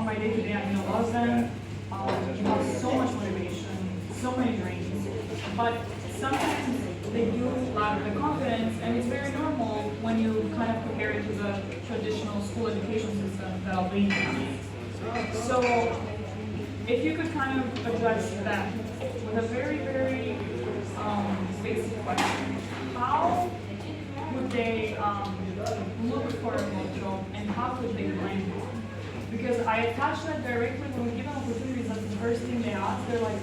my day-to-day, I meet a lot of them. You have so much motivation, so many dreams, but sometimes they do lack the confidence, and it's very normal when you kind of compare it to the traditional school education system that Albania has. So, if you could kind of address that with a very, very basic question, how would they look for a remote job, and how could they find one? Because I attach that directly when we give them opportunities. That's the first thing they ask. They're like,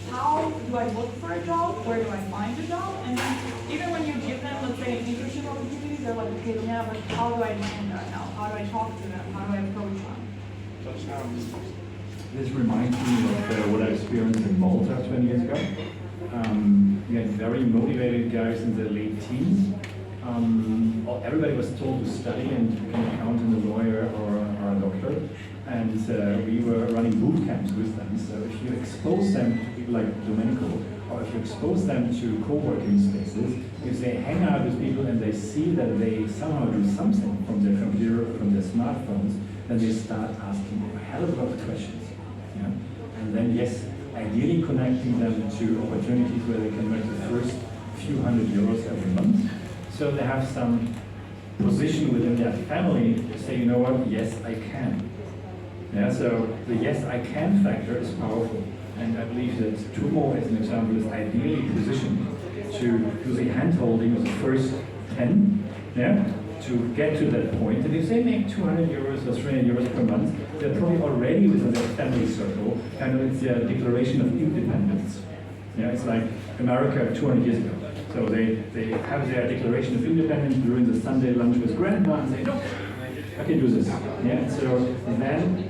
how do I look for a job? Where do I find a job? And then even when you give them, let's say, an internship opportunity, they're like, okay, yeah, but how do I land that now? How do I talk to them? How do I approach them? This reminds me of what I experienced in Malta 20 years ago. We had very motivated guys in their late teens. Everybody was told to study and become an accountant, a lawyer, or a doctor. And we were running boot camps with them. So if you expose them to people like Domenico, or if you expose them to co-working spaces, if they hang out with people and they see that they somehow do something from their computer or from their smartphones, then they start asking a hell of a lot of questions. Yeah? And then, yes, ideally connecting them to opportunities where they can make the first few €100 every month. So they have some position within their family to say, you know what, yes, I can. Yeah, so the yes, I can factor is powerful. And I believe that Tumo, as an example, is ideally positioned to do the hand-holding of the first 10, yeah, to get to that point. And if they make €200 or €300 per month, they're probably already within their family circle, and it's their declaration of independence. Yeah, it's like America 200 years ago. So they have their declaration of independence during the Sunday lunch with grandma and say, no, I can do this. Yeah, so then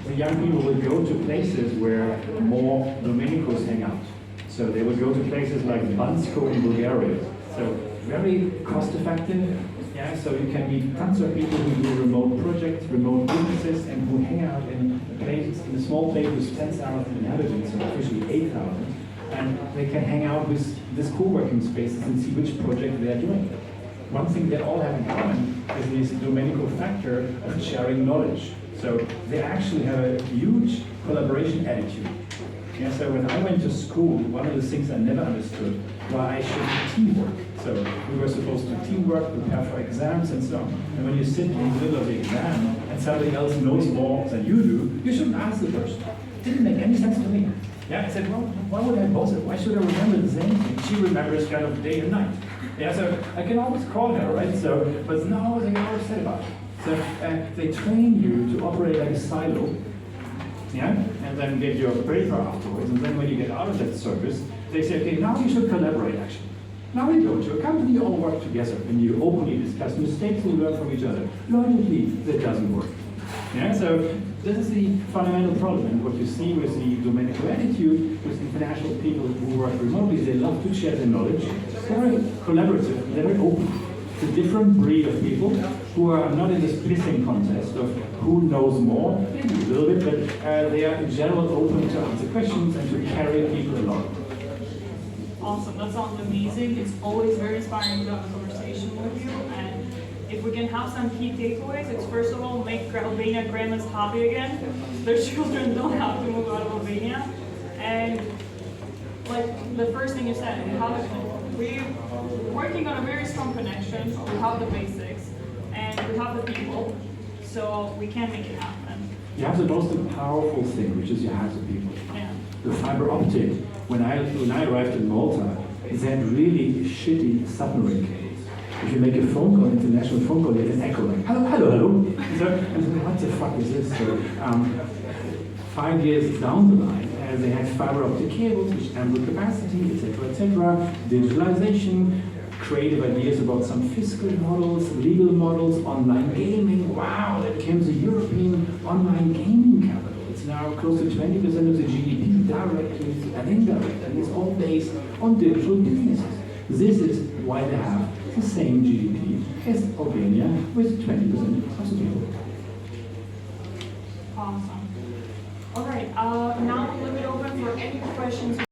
the young people will go to places where more Dominicos hang out. So they will go to places like Bansko in Bulgaria. So very cost effective. Yeah, so you can meet tons of people who do remote projects, remote businesses, and who hang out in places, in a small place with 10,000 inhabitants, or officially 8,000, and they can hang out with this co-working spaces and see which project they are doing. One thing they all have in common is this Domenico factor of sharing knowledge. So they actually have a huge collaboration attitude. Yeah, so when I went to school, one of the things I never understood why I should do teamwork. So we were supposed to teamwork, prepare for exams and so on. And when you sit in the middle of the exam and somebody else knows more than you do, you shouldn't ask the person. It didn't make any sense to me. Yeah, I said, well, why would I bother? Why should I remember the same thing? She remembers kind of day and night. Yeah, so I can always call her, right? So, but no, they are upset about it. So they train you to operate like a silo. Yeah, and then get your paper afterwards, and then when you get out of that service, they say, okay, now you should collaborate actually. Now we go to a company, you all work together, and you openly discuss mistakes and learn from each other. Logically, that doesn't work. Yeah, so this is the fundamental problem, and what you see with the Domenico attitude, with international people who work remotely, they love to share their knowledge. They're very collaborative, they're very open. It's a different breed of people who are not in this pissing contest of who knows more, maybe a little bit, but they are in general open to answer questions and to carry people along. Awesome, that sounds amazing. It's always very inspiring to have a conversation with you. And if we can have some key takeaways, it's first of all, make Albania grandmas happy again. Their children don't have to move out of Albania. And like the first thing you said, we're working on a very strong connection. We have the basics and we have the people, so we can make it happen. You have the most powerful thing, which is you have the people. Yeah. The fiber optic. When I arrived in Malta, they had really shitty submarine cables. If you make a phone call, international phone call, you get an echo like, hello, hello, hello. So, and what the fuck is this? So, 5 years down the line, they had fiber optic cables, which ample capacity, etc., digitalization, creative ideas about some fiscal models, legal models, online gaming. Wow, that became the European online gaming capital. It's now close to 20% of the GDP, directly and indirectly, and it's all based on digital businesses. This is why they have the same GDP as Albania, with 20% of the people. Awesome. All right, now we'll leave it open for any questions.